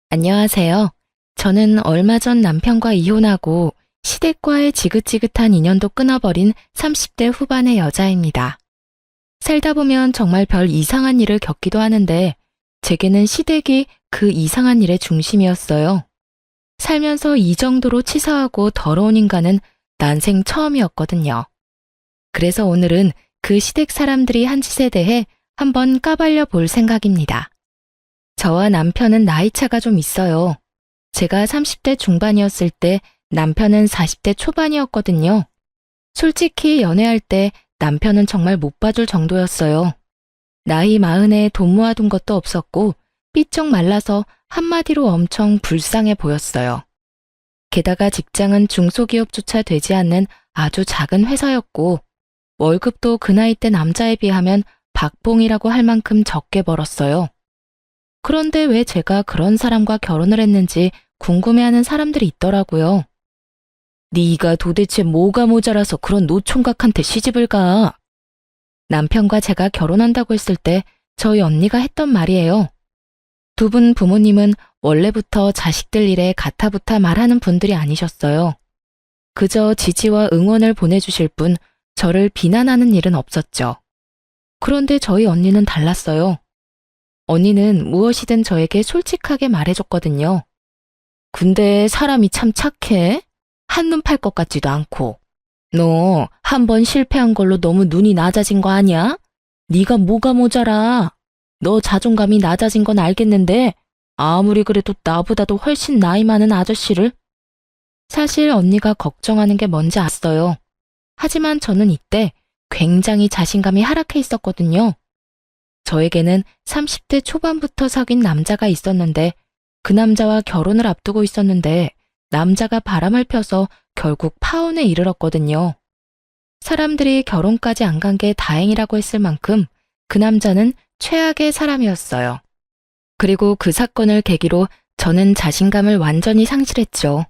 안녕하세요. 저는 얼마 전 남편과 이혼하고 시댁과의 지긋지긋한 인연도 끊어버린 30대 후반의 여자입니다. 살다 보면 정말 별 이상한 일을 겪기도 하는데 제게는 시댁이 그 이상한 일의 중심이었어요. 살면서 이 정도로 치사하고 더러운 인간은 난생 처음이었거든요. 그래서 오늘은 그 시댁 사람들이 한 짓에 대해 한번 까발려 볼 생각입니다. 저와 남편은 나이차가 좀 있어요. 제가 30대 중반이었을 때 남편은 40대 초반이었거든요. 솔직히 연애할 때 남편은 정말 못 봐줄 정도였어요. 나이 마흔에 돈 모아둔 것도 없었고 삐쩍 말라서 한마디로 엄청 불쌍해 보였어요. 게다가 직장은 중소기업조차 되지 않는 아주 작은 회사였고 월급도 그 나이 때 남자에 비하면 박봉이라고 할 만큼 적게 벌었어요. 그런데 왜 제가 그런 사람과 결혼을 했는지 궁금해하는 사람들이 있더라고요. 네가 도대체 뭐가 모자라서 그런 노총각한테 시집을 가? 남편과 제가 결혼한다고 했을 때 저희 언니가 했던 말이에요. 두 분 부모님은 원래부터 자식들 일에 가타부타 말하는 분들이 아니셨어요. 그저 지지와 응원을 보내주실 뿐 저를 비난하는 일은 없었죠. 그런데 저희 언니는 달랐어요. 언니는 무엇이든 저에게 솔직하게 말해줬거든요. 근데 사람이 참 착해? 한눈 팔 것 같지도 않고. 너 한 번 실패한 걸로 너무 눈이 낮아진 거 아니야? 네가 뭐가 모자라? 너 자존감이 낮아진 건 알겠는데 아무리 그래도 나보다도 훨씬 나이 많은 아저씨를? 사실 언니가 걱정하는 게 뭔지 알았어요. 하지만 저는 이때 굉장히 자신감이 하락해 있었거든요. 저에게는 30대 초반부터 사귄 남자가 있었는데 그 남자와 결혼을 앞두고 있었는데 남자가 바람을 펴서 결국 파혼에 이르렀거든요. 사람들이 결혼까지 안 간 게 다행이라고 했을 만큼 그 남자는 최악의 사람이었어요. 그리고 그 사건을 계기로 저는 자신감을 완전히 상실했죠.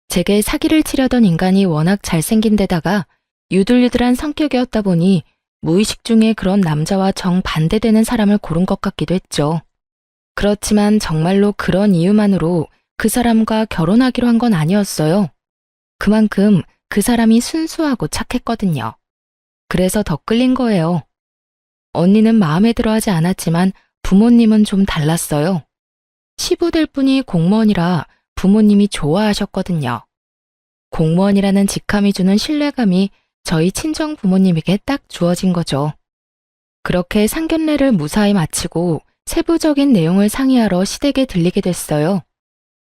제게 사기를 치려던 인간이 워낙 잘생긴 데다가 유들유들한 성격이었다 보니 무의식 중에 그런 남자와 정반대되는 사람을 고른 것 같기도 했죠. 그렇지만 정말로 그런 이유만으로 그 사람과 결혼하기로 한 건 아니었어요. 그만큼 그 사람이 순수하고 착했거든요. 그래서 더 끌린 거예요. 언니는 마음에 들어 하지 않았지만 부모님은 좀 달랐어요. 시부될 분이 공무원이라 부모님이 좋아하셨거든요. 공무원이라는 직함이 주는 신뢰감이 저희 친정 부모님에게 딱 주어진 거죠. 그렇게 상견례를 무사히 마치고 세부적인 내용을 상의하러 시댁에 들리게 됐어요.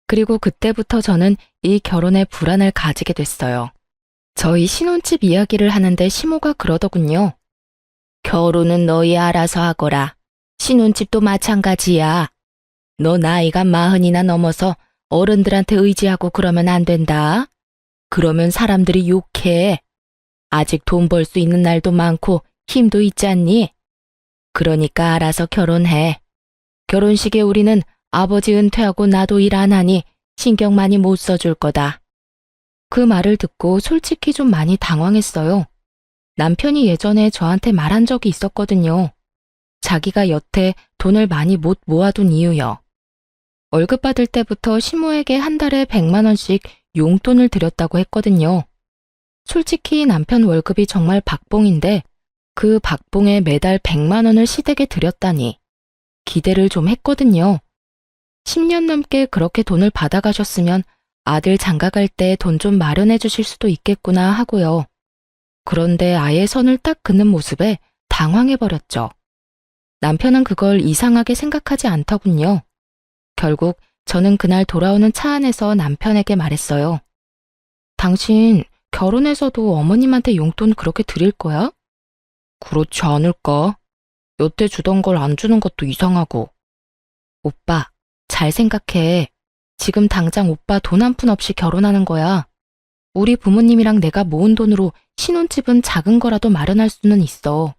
그리고 그때부터 저는 이 결혼에 불안을 가지게 됐어요. 저희 신혼집 이야기를 하는데 시모가 그러더군요. 결혼은 너희 알아서 하거라. 신혼집도 마찬가지야. 너 나이가 40이나 넘어서 어른들한테 의지하고 그러면 안 된다. 그러면 사람들이 욕해. 아직 돈 벌 수 있는 날도 많고 힘도 있지 않니? 그러니까 알아서 결혼해. 결혼식에 우리는 아버지 은퇴하고 나도 일 안 하니 신경 많이 못 써줄 거다. 그 말을 듣고 솔직히 좀 많이 당황했어요. 남편이 예전에 저한테 말한 적이 있었거든요. 자기가 여태 돈을 많이 못 모아둔 이유요. 월급 받을 때부터 시모에게 한 달에 100만 원씩 용돈을 드렸다고 했거든요. 솔직히 남편 월급이 정말 박봉인데 그 박봉에 매달 100만 원을 시댁에 드렸다니 기대를 좀 했거든요. 10년 넘게 그렇게 돈을 받아가셨으면 아들 장가갈 때 돈 좀 마련해 주실 수도 있겠구나 하고요. 그런데 아예 선을 딱 긋는 모습에 당황해버렸죠. 남편은 그걸 이상하게 생각하지 않더군요. 결국 저는 그날 돌아오는 차 안에서 남편에게 말했어요. 당신 결혼해서도 어머님한테 용돈 그렇게 드릴 거야? 그렇지 않을까? 여태 주던 걸 안 주는 것도 이상하고. 오빠, 잘 생각해. 지금 당장 오빠 돈 한 푼 없이 결혼하는 거야. 우리 부모님이랑 내가 모은 돈으로 신혼집은 작은 거라도 마련할 수는 있어.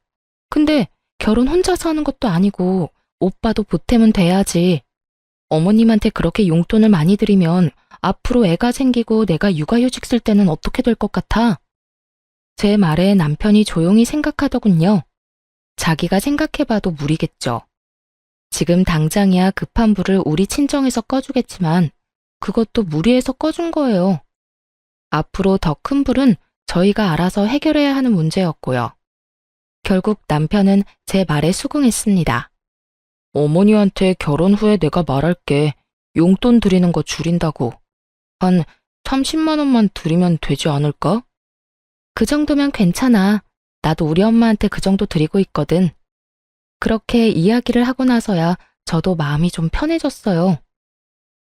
근데 결혼 혼자서 하는 것도 아니고 오빠도 보탬은 돼야지. 어머님한테 그렇게 용돈을 많이 드리면 앞으로 애가 생기고 내가 육아휴직 쓸 때는 어떻게 될 것 같아? 제 말에 남편이 조용히 생각하더군요. 자기가 생각해봐도 무리겠죠. 지금 당장이야 급한 불을 우리 친정에서 꺼주겠지만 그것도 무리해서 꺼준 거예요. 앞으로 더 큰 불은 저희가 알아서 해결해야 하는 문제였고요. 결국 남편은 제 말에 수긍했습니다. 어머니한테 결혼 후에 내가 말할게. 용돈 드리는 거 줄인다고. 한 30만 원만 드리면 되지 않을까? 그 정도면 괜찮아. 나도 우리 엄마한테 그 정도 드리고 있거든. 그렇게 이야기를 하고 나서야 저도 마음이 좀 편해졌어요.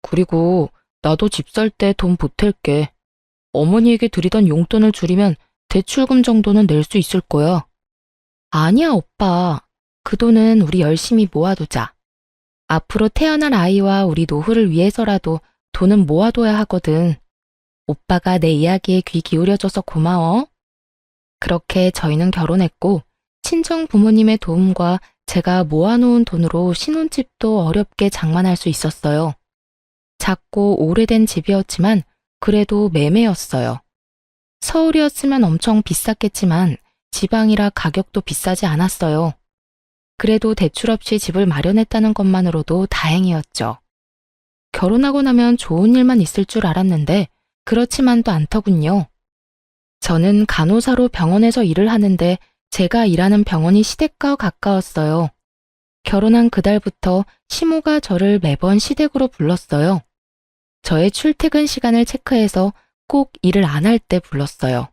그리고 나도 집 살 때 돈 보탤게. 어머니에게 드리던 용돈을 줄이면 대출금 정도는 낼 수 있을 거야. 아니야, 오빠. 그 돈은 우리 열심히 모아두자. 앞으로 태어날 아이와 우리 노후를 위해서라도 돈은 모아둬야 하거든. 오빠가 내 이야기에 귀 기울여줘서 고마워. 그렇게 저희는 결혼했고 친정 부모님의 도움과 제가 모아놓은 돈으로 신혼집도 어렵게 장만할 수 있었어요. 작고 오래된 집이었지만 그래도 매매였어요. 서울이었으면 엄청 비쌌겠지만 지방이라 가격도 비싸지 않았어요. 그래도 대출 없이 집을 마련했다는 것만으로도 다행이었죠. 결혼하고 나면 좋은 일만 있을 줄 알았는데 그렇지만도 않더군요. 저는 간호사로 병원에서 일을 하는데 제가 일하는 병원이 시댁과 가까웠어요. 결혼한 그달부터 시모가 저를 매번 시댁으로 불렀어요. 저의 출퇴근 시간을 체크해서 꼭 일을 안 할 때 불렀어요.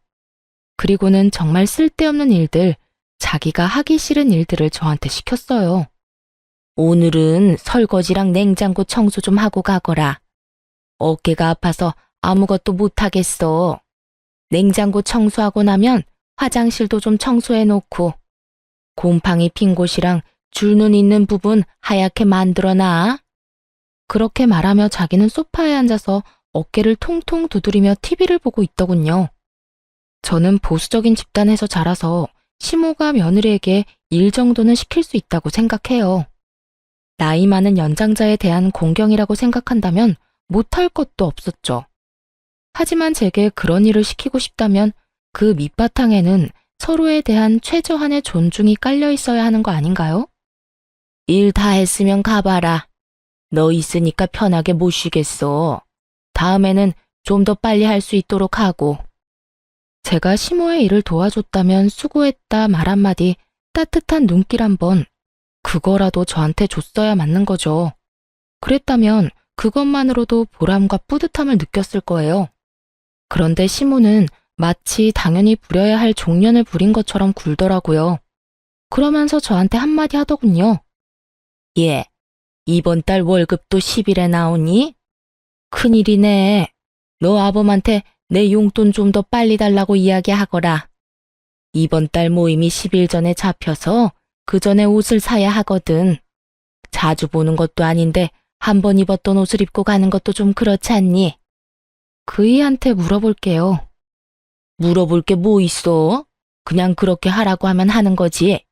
그리고는 정말 쓸데없는 일들, 자기가 하기 싫은 일들을 저한테 시켰어요. 오늘은 설거지랑 냉장고 청소 좀 하고 가거라. 어깨가 아파서 아무것도 못하겠어. 냉장고 청소하고 나면 화장실도 좀 청소해 놓고 곰팡이 핀 곳이랑 줄눈 있는 부분 하얗게 만들어놔. 그렇게 말하며 자기는 소파에 앉아서 어깨를 통통 두드리며 TV를 보고 있더군요. 저는 보수적인 집단에서 자라서 시모가 며느리에게 일 정도는 시킬 수 있다고 생각해요. 나이 많은 연장자에 대한 공경이라고 생각한다면 못할 것도 없었죠. 하지만 제게 그런 일을 시키고 싶다면 그 밑바탕에는 서로에 대한 최저한의 존중이 깔려 있어야 하는 거 아닌가요? 일 다 했으면 가봐라. 너 있으니까 편하게 못 쉬겠어. 다음에는 좀 더 빨리 할 수 있도록 하고. 제가 시모의 일을 도와줬다면 수고했다 말 한마디, 따뜻한 눈길 한번, 그거라도 저한테 줬어야 맞는 거죠. 그랬다면 그것만으로도 보람과 뿌듯함을 느꼈을 거예요. 그런데 시모는 마치 당연히 부려야 할 종년을 부린 것처럼 굴더라고요. 그러면서 저한테 한마디 하더군요. 예, 이번 달 월급도 10일에 나오니? 큰일이네. 너 아범한테 내 용돈 좀 더 빨리 달라고 이야기하거라. 이번 달 모임이 10일 전에 잡혀서 그 전에 옷을 사야 하거든. 자주 보는 것도 아닌데 한 번 입었던 옷을 입고 가는 것도 좀 그렇지 않니? 그이한테 물어볼게요. 물어볼 게 뭐 있어? 그냥 그렇게 하라고 하면 하는 거지.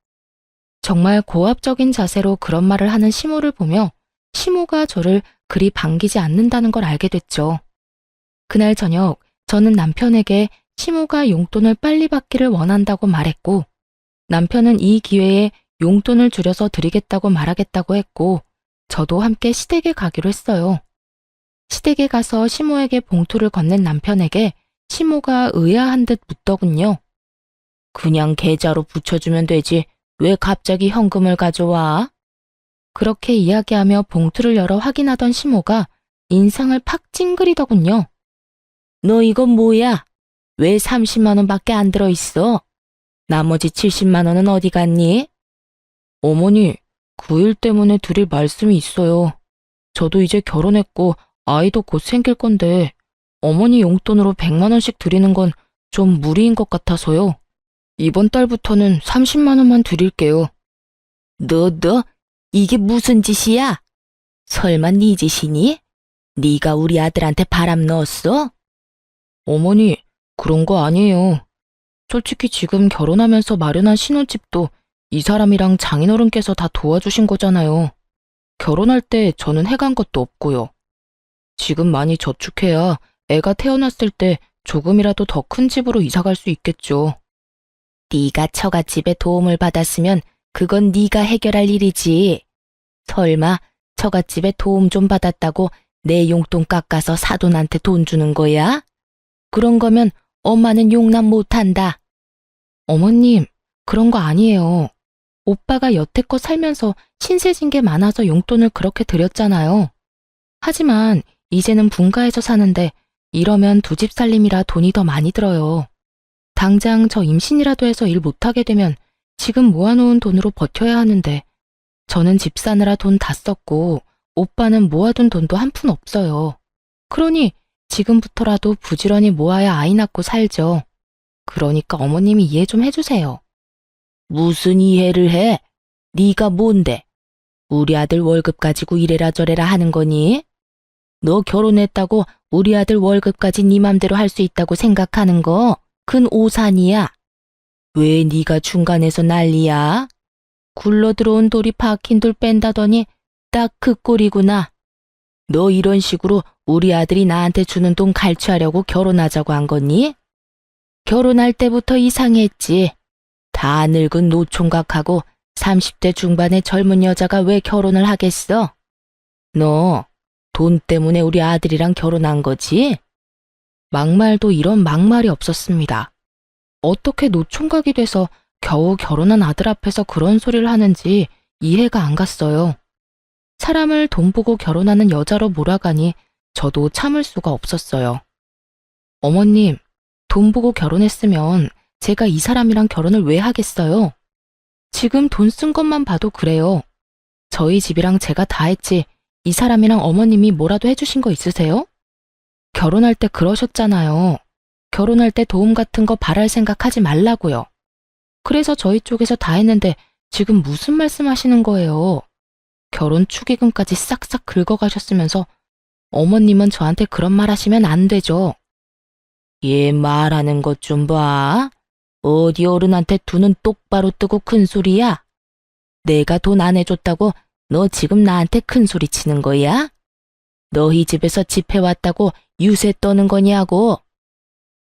정말 고압적인 자세로 그런 말을 하는 시모를 보며 시모가 저를 그리 반기지 않는다는 걸 알게 됐죠. 그날 저녁 저는 남편에게 시모가 용돈을 빨리 받기를 원한다고 말했고 남편은 이 기회에 용돈을 줄여서 드리겠다고 말하겠다고 했고 저도 함께 시댁에 가기로 했어요. 시댁에 가서 시모에게 봉투를 건넨 남편에게 시모가 의아한 듯 묻더군요. 그냥 계좌로 붙여주면 되지 왜 갑자기 현금을 가져와? 그렇게 이야기하며 봉투를 열어 확인하던 시모가 인상을 팍 찡그리더군요. 너 이건 뭐야? 왜 30만 원밖에 안 들어있어? 나머지 70만 원은 어디 갔니? 어머니, 그 일 때문에 드릴 말씀이 있어요. 저도 이제 결혼했고 아이도 곧 생길 건데 어머니 용돈으로 100만 원씩 드리는 건 좀 무리인 것 같아서요. 이번 달부터는 30만 원만 드릴게요. 너, 이게 무슨 짓이야? 설마 네 짓이니? 네가 우리 아들한테 바람 넣었어? 어머니, 그런 거 아니에요. 솔직히 지금 결혼하면서 마련한 신혼집도 이 사람이랑 장인어른께서 다 도와주신 거잖아요. 결혼할 때 저는 해간 것도 없고요. 지금 많이 저축해야 애가 태어났을 때 조금이라도 더 큰 집으로 이사갈 수 있겠죠. 네가 처갓집에 도움을 받았으면 그건 네가 해결할 일이지. 설마 처갓집에 도움 좀 받았다고 내 용돈 깎아서 사돈한테 돈 주는 거야? 그런 거면 엄마는 용납 못한다. 어머님, 그런 거 아니에요. 오빠가 여태껏 살면서 신세진 게 많아서 용돈을 그렇게 드렸잖아요. 하지만 이제는 분가해서 사는데 이러면 두 집 살림이라 돈이 더 많이 들어요. 당장 저 임신이라도 해서 일 못하게 되면 지금 모아놓은 돈으로 버텨야 하는데 저는 집 사느라 돈 다 썼고 오빠는 모아둔 돈도 한 푼 없어요. 그러니 지금부터라도 부지런히 모아야 아이 낳고 살죠. 그러니까 어머님이 이해 좀 해주세요. 무슨 이해를 해? 네가 뭔데? 우리 아들 월급 가지고 이래라 저래라 하는 거니? 너 결혼했다고 우리 아들 월급까지 네 맘대로 할 수 있다고 생각하는 거 큰 오산이야. 왜 네가 중간에서 난리야? 굴러 들어온 돌이 박힌 돌 뺀다더니 딱 그 꼴이구나. 너 이런 식으로 우리 아들이 나한테 주는 돈 갈취하려고 결혼하자고 한 거니? 결혼할 때부터 이상했지. 다 늙은 노총각하고 30대 중반의 젊은 여자가 왜 결혼을 하겠어? 너 돈 때문에 우리 아들이랑 결혼한 거지? 막말도 이런 막말이 없었습니다. 어떻게 노총각이 돼서 겨우 결혼한 아들 앞에서 그런 소리를 하는지 이해가 안 갔어요. 사람을 돈 보고 결혼하는 여자로 몰아가니 저도 참을 수가 없었어요. 어머님, 돈 보고 결혼했으면 제가 이 사람이랑 결혼을 왜 하겠어요? 지금 돈 쓴 것만 봐도 그래요. 저희 집이랑 제가 다 했지 이 사람이랑 어머님이 뭐라도 해주신 거 있으세요? 결혼할 때 그러셨잖아요. 결혼할 때 도움 같은 거 바랄 생각하지 말라고요. 그래서 저희 쪽에서 다 했는데 지금 무슨 말씀하시는 거예요? 결혼 축의금까지 싹싹 긁어가셨으면서 어머님은 저한테 그런 말 하시면 안 되죠. 얘 말하는 것 좀 봐. 어디 어른한테 두 눈 똑바로 뜨고 큰 소리야? 내가 돈 안 해줬다고 너 지금 나한테 큰 소리 치는 거야? 너희 집에서 집해왔다고 유세 떠는 거냐고.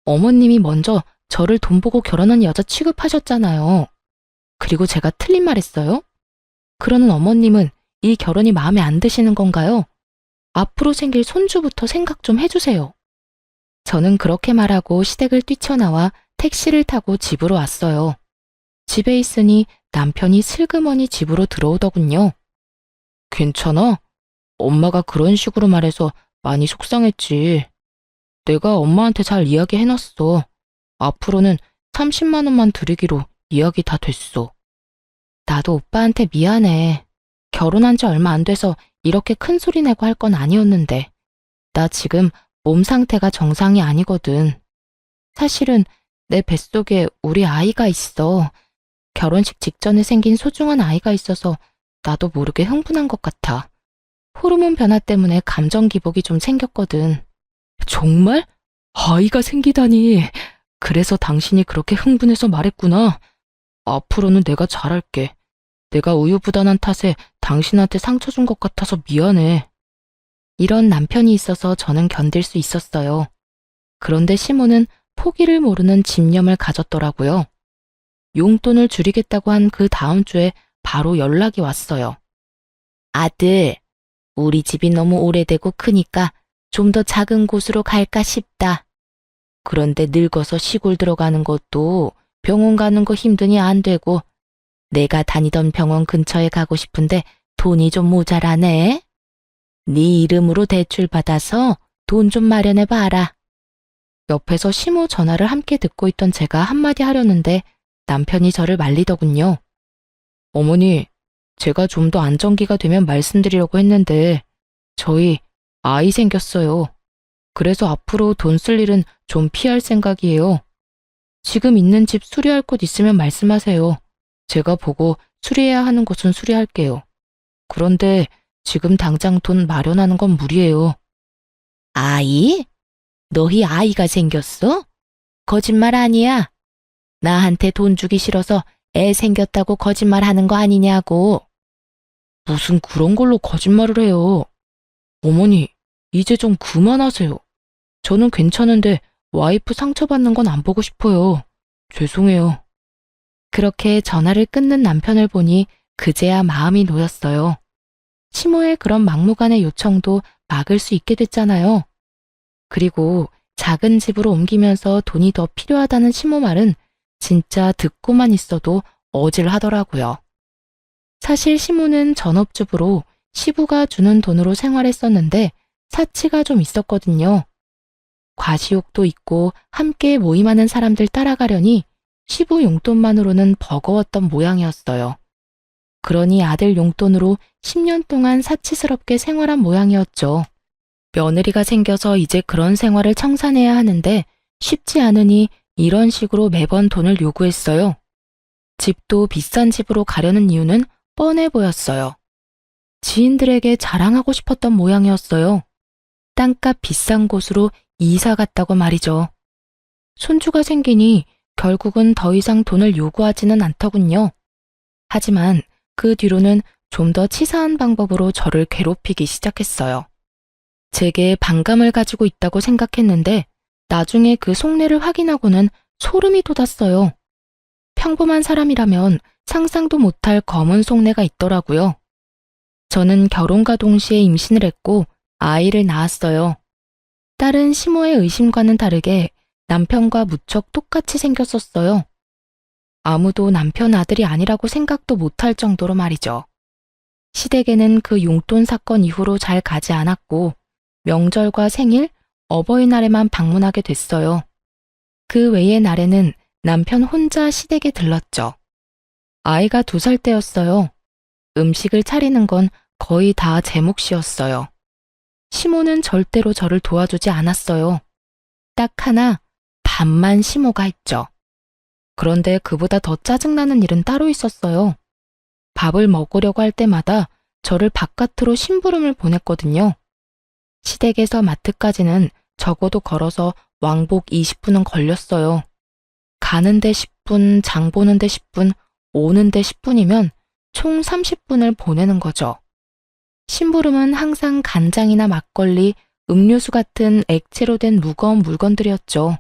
어머님이 먼저 저를 돈 보고 결혼한 여자 취급하셨잖아요. 그리고 제가 틀린 말 했어요? 그러는 어머님은 이 결혼이 마음에 안 드시는 건가요? 앞으로 생길 손주부터 생각 좀 해주세요. 저는 그렇게 말하고 시댁을 뛰쳐나와 택시를 타고 집으로 왔어요. 집에 있으니 남편이 슬그머니 집으로 들어오더군요. 괜찮아? 엄마가 그런 식으로 말해서 많이 속상했지. 내가 엄마한테 잘 이야기해놨어. 앞으로는 30만 원만 드리기로 이야기 다 됐어. 나도 오빠한테 미안해. 결혼한 지 얼마 안 돼서 이렇게 큰 소리 내고 할 건 아니었는데. 나 지금 몸 상태가 정상이 아니거든. 사실은 내 뱃속에 우리 아이가 있어. 결혼식 직전에 생긴 소중한 아이가 있어서 나도 모르게 흥분한 것 같아. 호르몬 변화 때문에 감정 기복이 좀 생겼거든. 정말? 아이가 생기다니. 그래서 당신이 그렇게 흥분해서 말했구나. 앞으로는 내가 잘할게. 내가 우유부단한 탓에 당신한테 상처 준 것 같아서 미안해. 이런 남편이 있어서 저는 견딜 수 있었어요. 그런데 시모는 포기를 모르는 집념을 가졌더라고요. 용돈을 줄이겠다고 한 그 다음 주에 바로 연락이 왔어요. 아들, 우리 집이 너무 오래되고 크니까 좀 더 작은 곳으로 갈까 싶다. 그런데 늙어서 시골 들어가는 것도 병원 가는 거 힘드니 안 되고 내가 다니던 병원 근처에 가고 싶은데 돈이 좀 모자라네. 네 이름으로 대출 받아서 돈 좀 마련해 봐라. 옆에서 시모 전화를 함께 듣고 있던 제가 한마디 하려는데 남편이 저를 말리더군요. 어머니, 제가 좀 더 안정기가 되면 말씀드리려고 했는데 저희 아이 생겼어요. 그래서 앞으로 돈 쓸 일은 좀 피할 생각이에요. 지금 있는 집 수리할 곳 있으면 말씀하세요. 제가 보고 수리해야 하는 곳은 수리할게요. 그런데 지금 당장 돈 마련하는 건 무리예요. 아이? 너희 아이가 생겼어? 거짓말 아니야. 나한테 돈 주기 싫어서 애 생겼다고 거짓말하는 거 아니냐고. 무슨 그런 걸로 거짓말을 해요. 어머니, 이제 좀 그만하세요. 저는 괜찮은데 와이프 상처받는 건 안 보고 싶어요. 죄송해요. 그렇게 전화를 끊는 남편을 보니 그제야 마음이 놓였어요. 시모의 그런 막무가내 요청도 막을 수 있게 됐잖아요. 그리고 작은 집으로 옮기면서 돈이 더 필요하다는 시모 말은 진짜 듣고만 있어도 어질하더라고요. 사실 시모는 전업주부로 시부가 주는 돈으로 생활했었는데 사치가 좀 있었거든요. 과시욕도 있고 함께 모임하는 사람들 따라가려니 시부 용돈만으로는 버거웠던 모양이었어요. 그러니 아들 용돈으로 10년 동안 사치스럽게 생활한 모양이었죠. 며느리가 생겨서 이제 그런 생활을 청산해야 하는데 쉽지 않으니 이런 식으로 매번 돈을 요구했어요. 집도 비싼 집으로 가려는 이유는 뻔해 보였어요. 지인들에게 자랑하고 싶었던 모양이었어요. 땅값 비싼 곳으로 이사 갔다고 말이죠. 손주가 생기니 결국은 더 이상 돈을 요구하지는 않더군요. 하지만 그 뒤로는 좀 더 치사한 방법으로 저를 괴롭히기 시작했어요. 제게 반감을 가지고 있다고 생각했는데 나중에 그 속내를 확인하고는 소름이 돋았어요. 평범한 사람이라면 상상도 못할 검은 속내가 있더라고요. 저는 결혼과 동시에 임신을 했고 아이를 낳았어요. 딸은 시모의 의심과는 다르게 남편과 무척 똑같이 생겼었어요. 아무도 남편 아들이 아니라고 생각도 못할 정도로 말이죠. 시댁에는 그 용돈 사건 이후로 잘 가지 않았고 명절과 생일, 어버이날에만 방문하게 됐어요. 그 외의 날에는 남편 혼자 시댁에 들렀죠. 아이가 2살 때였어요. 음식을 차리는 건 거의 다 제 몫이었어요. 시모는 절대로 저를 도와주지 않았어요. 딱 하나, 밥만 시모가 했죠. 그런데 그보다 더 짜증나는 일은 따로 있었어요. 밥을 먹으려고 할 때마다 저를 바깥으로 심부름을 보냈거든요. 시댁에서 마트까지는 적어도 걸어서 왕복 20분은 걸렸어요. 가는데 10분, 장 보는데 10분, 오는데 10분이면 총 30분을 보내는 거죠. 심부름은 항상 간장이나 막걸리, 음료수 같은 액체로 된 무거운 물건들이었죠.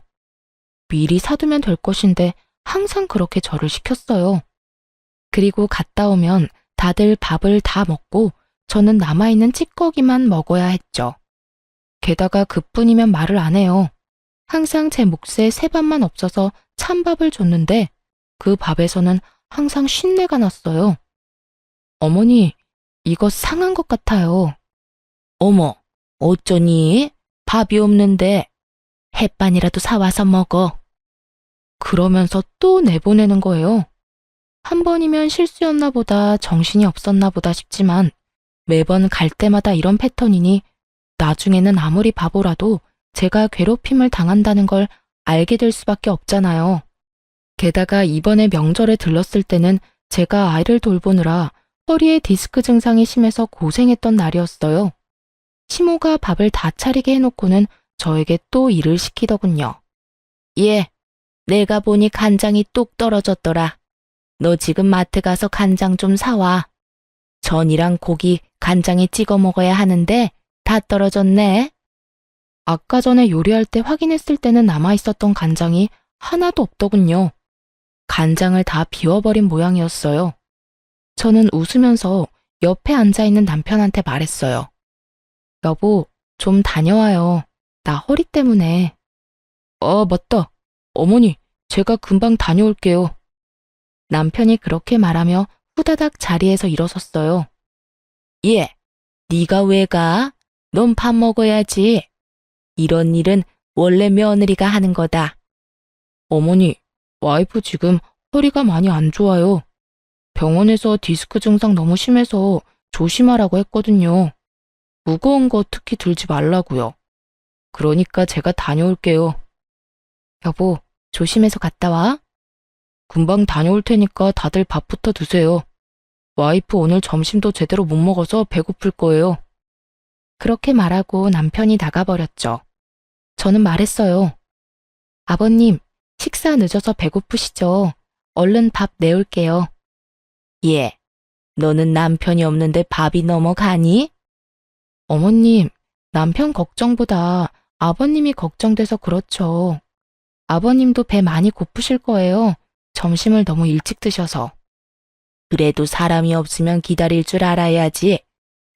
미리 사두면 될 것인데 항상 그렇게 저를 시켰어요. 그리고 갔다 오면 다들 밥을 다 먹고 저는 남아있는 찌꺼기만 먹어야 했죠. 게다가 그뿐이면 말을 안 해요. 항상 제 몫에 새밥만 없어서 찬밥을 줬는데 그 밥에서는 항상 쉰내가 났어요. 어머니, 이거 상한 것 같아요. 어머, 어쩌니? 밥이 없는데 햇반이라도 사와서 먹어. 그러면서 또 내보내는 거예요. 한 번이면 실수였나 보다, 정신이 없었나 보다 싶지만 매번 갈 때마다 이런 패턴이니 나중에는 아무리 바보라도 제가 괴롭힘을 당한다는 걸 알게 될 수밖에 없잖아요. 게다가 이번에 명절에 들렀을 때는 제가 아이를 돌보느라 허리에 디스크 증상이 심해서 고생했던 날이었어요. 시모가 밥을 다 차리게 해놓고는 저에게 또 일을 시키더군요. 예, 내가 보니 간장이 뚝 떨어졌더라. 너 지금 마트 가서 간장 좀 사와. 전이랑 고기 간장에 찍어 먹어야 하는데 다 떨어졌네. 아까 전에 요리할 때 확인했을 때는 남아있었던 간장이 하나도 없더군요. 간장을 다 비워버린 모양이었어요. 저는 웃으면서 옆에 앉아있는 남편한테 말했어요. 여보, 좀 다녀와요. 나 허리 때문에. 맞다. 어머니, 제가 금방 다녀올게요. 남편이 그렇게 말하며 후다닥 자리에서 일어섰어요. 예, 네가 왜 가? 넌 밥 먹어야지. 이런 일은 원래 며느리가 하는 거다. 어머니, 와이프 지금 허리가 많이 안 좋아요. 병원에서 디스크 증상 너무 심해서 조심하라고 했거든요. 무거운 거 특히 들지 말라고요. 그러니까 제가 다녀올게요. 여보, 조심해서 갔다 와. 금방 다녀올 테니까 다들 밥부터 드세요. 와이프 오늘 점심도 제대로 못 먹어서 배고플 거예요. 그렇게 말하고 남편이 나가버렸죠. 저는 말했어요. 아버님, 식사 늦어서 배고프시죠? 얼른 밥 내올게요. 예, 너는 남편이 없는데 밥이 넘어가니? 어머님, 남편 걱정보다 아버님이 걱정돼서 그렇죠. 아버님도 배 많이 고프실 거예요. 점심을 너무 일찍 드셔서. 그래도 사람이 없으면 기다릴 줄 알아야지.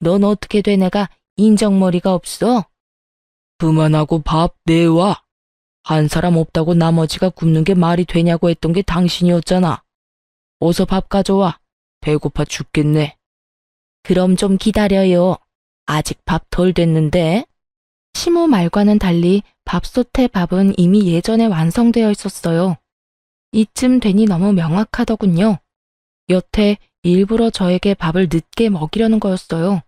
넌 어떻게 된 애가 인정머리가 없어? 그만하고 밥 내와. 한 사람 없다고 나머지가 굶는 게 말이 되냐고 했던 게 당신이었잖아. 어서 밥 가져와. 배고파 죽겠네. 그럼 좀 기다려요. 아직 밥 덜 됐는데. 시모 말과는 달리 밥솥의 밥은 이미 예전에 완성되어 있었어요. 이쯤 되니 너무 명확하더군요. 여태 일부러 저에게 밥을 늦게 먹이려는 거였어요.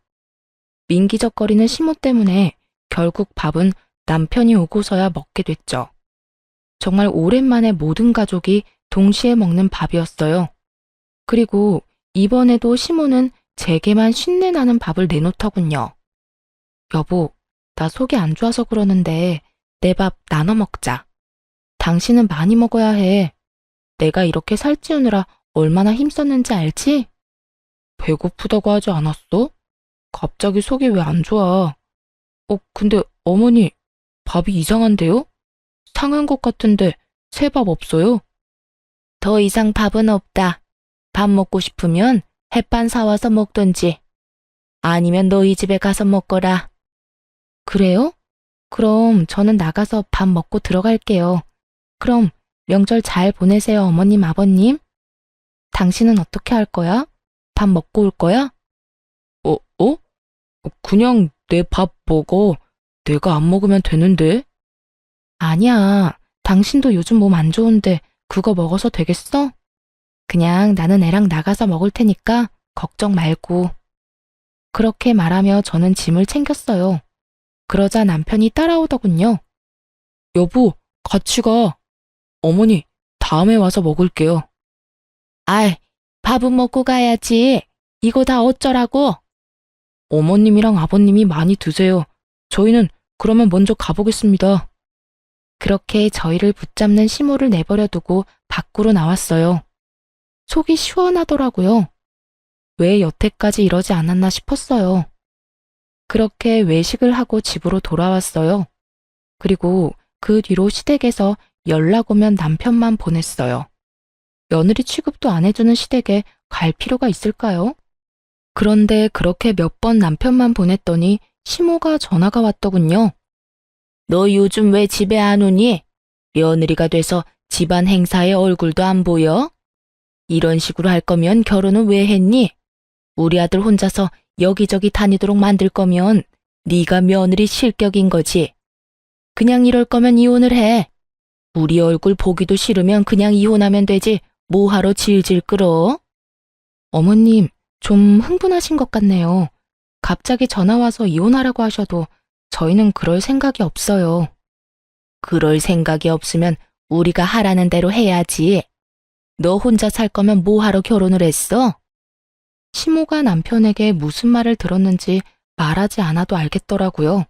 민기적거리는 시모 때문에 결국 밥은 남편이 오고서야 먹게 됐죠. 정말 오랜만에 모든 가족이 동시에 먹는 밥이었어요. 그리고 이번에도 시모는 제게만 쉰내 나는 밥을 내놓더군요. 여보, 나 속이 안 좋아서 그러는데 내 밥 나눠 먹자. 당신은 많이 먹어야 해. 내가 이렇게 살찌우느라 얼마나 힘썼는지 알지? 배고프다고 하지 않았어? 갑자기 속이 왜 안 좋아? 근데 어머니, 밥이 이상한데요? 상한 것 같은데 새 밥 없어요? 더 이상 밥은 없다. 밥 먹고 싶으면 햇반 사와서 먹던지. 아니면 너희 집에 가서 먹거라. 그래요? 그럼 저는 나가서 밥 먹고 들어갈게요. 그럼 명절 잘 보내세요, 어머님, 아버님. 당신은 어떻게 할 거야? 밥 먹고 올 거야? 그냥 내 밥 먹어. 내가 안 먹으면 되는데. 아니야. 당신도 요즘 몸 안 좋은데 그거 먹어서 되겠어? 그냥 나는 애랑 나가서 먹을 테니까 걱정 말고. 그렇게 말하며 저는 짐을 챙겼어요. 그러자 남편이 따라오더군요. 여보, 같이 가. 어머니, 다음에 와서 먹을게요. 아이, 밥은 먹고 가야지. 이거 다 어쩌라고? 어머님이랑 아버님이 많이 드세요. 저희는 그러면 먼저 가보겠습니다. 그렇게 저희를 붙잡는 시모를 내버려 두고 밖으로 나왔어요. 속이 시원하더라고요. 왜 여태까지 이러지 않았나 싶었어요. 그렇게 외식을 하고 집으로 돌아왔어요. 그리고 그 뒤로 시댁에서 연락 오면 남편만 보냈어요. 며느리 취급도 안 해주는 시댁에 갈 필요가 있을까요? 그런데 그렇게 몇 번 남편만 보냈더니 시모가 전화가 왔더군요. 너 요즘 왜 집에 안 오니? 며느리가 돼서 집안 행사에 얼굴도 안 보여? 이런 식으로 할 거면 결혼은 왜 했니? 우리 아들 혼자서 여기저기 다니도록 만들 거면 네가 며느리 실격인 거지. 그냥 이럴 거면 이혼을 해. 우리 얼굴 보기도 싫으면 그냥 이혼하면 되지. 뭐하러 질질 끌어? 어머님, 좀 흥분하신 것 같네요. 갑자기 전화 와서 이혼하라고 하셔도 저희는 그럴 생각이 없어요. 그럴 생각이 없으면 우리가 하라는 대로 해야지. 너 혼자 살 거면 뭐하러 결혼을 했어? 시모가 남편에게 무슨 말을 들었는지 말하지 않아도 알겠더라고요.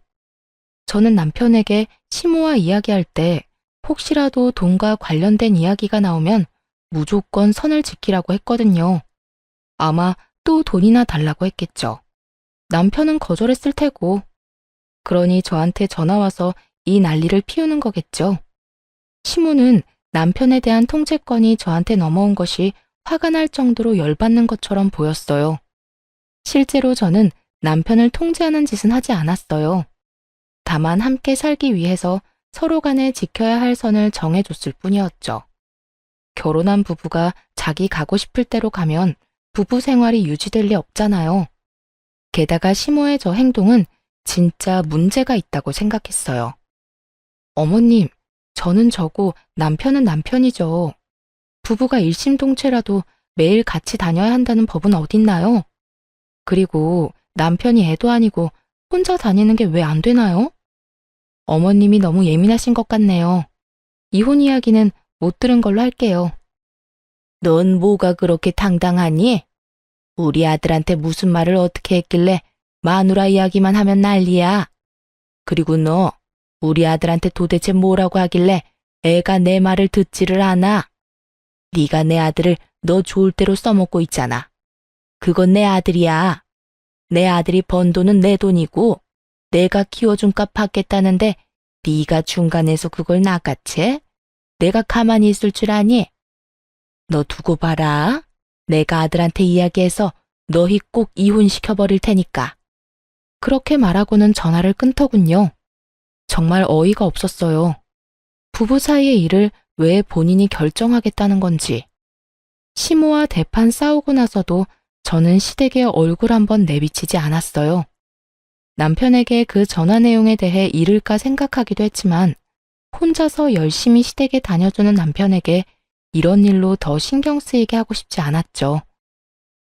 저는 남편에게 시모와 이야기할 때 혹시라도 돈과 관련된 이야기가 나오면 무조건 선을 지키라고 했거든요. 아마 또 돈이나 달라고 했겠죠. 남편은 거절했을 테고. 그러니 저한테 전화와서 이 난리를 피우는 거겠죠. 시모는 남편에 대한 통제권이 저한테 넘어온 것이 화가 날 정도로 열받는 것처럼 보였어요. 실제로 저는 남편을 통제하는 짓은 하지 않았어요. 다만 함께 살기 위해서 서로 간에 지켜야 할 선을 정해줬을 뿐이었죠. 결혼한 부부가 자기 가고 싶을 대로 가면 부부 생활이 유지될 리 없잖아요. 게다가 시모의 저 행동은 진짜 문제가 있다고 생각했어요. 어머님, 저는 저고 남편은 남편이죠. 부부가 일심동체라도 매일 같이 다녀야 한다는 법은 어딨나요? 그리고 남편이 애도 아니고 혼자 다니는 게 왜 안 되나요? 어머님이 너무 예민하신 것 같네요. 이혼 이야기는 못 들은 걸로 할게요. 넌 뭐가 그렇게 당당하니? 우리 아들한테 무슨 말을 어떻게 했길래 마누라 이야기만 하면 난리야. 그리고 너 우리 아들한테 도대체 뭐라고 하길래 애가 내 말을 듣지를 않아. 네가 내 아들을 너 좋을 대로 써먹고 있잖아. 그건 내 아들이야. 내 아들이 번 돈은 내 돈이고 내가 키워준 값 받겠다는데 네가 중간에서 그걸 낚아채? 내가 가만히 있을 줄 아니? 너 두고 봐라. 내가 아들한테 이야기해서 너희 꼭 이혼시켜버릴 테니까. 그렇게 말하고는 전화를 끊더군요. 정말 어이가 없었어요. 부부 사이의 일을 왜 본인이 결정하겠다는 건지. 시모와 대판 싸우고 나서도 저는 시댁에 얼굴 한번 내비치지 않았어요. 남편에게 그 전화 내용에 대해 잃을까 생각하기도 했지만 혼자서 열심히 시댁에 다녀주는 남편에게 이런 일로 더 신경 쓰이게 하고 싶지 않았죠.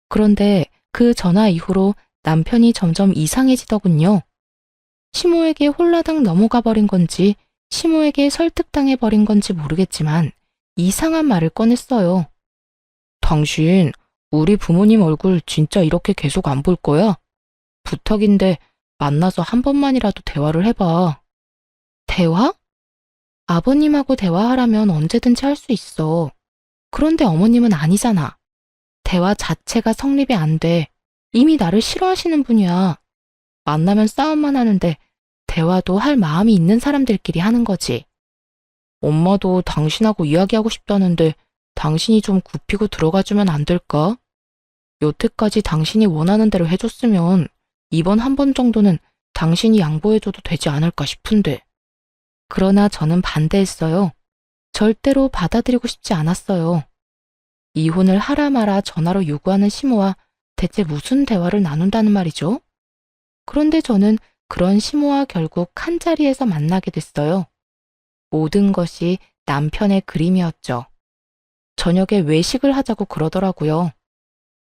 그런데 그 전화 이후로 남편이 점점 이상해지더군요. 시모에게 홀라당 넘어가 버린 건지 시모에게 설득당해 버린 건지 모르겠지만 이상한 말을 꺼냈어요. 당신, 우리 부모님 얼굴 진짜 이렇게 계속 안 볼 거야? 부탁인데 만나서 한 번만이라도 대화를 해봐. 대화? 아버님하고 대화하라면 언제든지 할 수 있어. 그런데 어머님은 아니잖아. 대화 자체가 성립이 안 돼. 이미 나를 싫어하시는 분이야. 만나면 싸움만 하는데 대화도 할 마음이 있는 사람들끼리 하는 거지. 엄마도 당신하고 이야기하고 싶다는데 당신이 좀 굽히고 들어가주면 안 될까? 여태까지 당신이 원하는 대로 해줬으면 이번 한 번 정도는 당신이 양보해줘도 되지 않을까 싶은데. 그러나 저는 반대했어요. 절대로 받아들이고 싶지 않았어요. 이혼을 하라 마라 전화로 요구하는 시모와 대체 무슨 대화를 나눈다는 말이죠? 그런데 저는 그런 시모와 결국 한자리에서 만나게 됐어요. 모든 것이 남편의 그림이었죠. 저녁에 외식을 하자고 그러더라고요.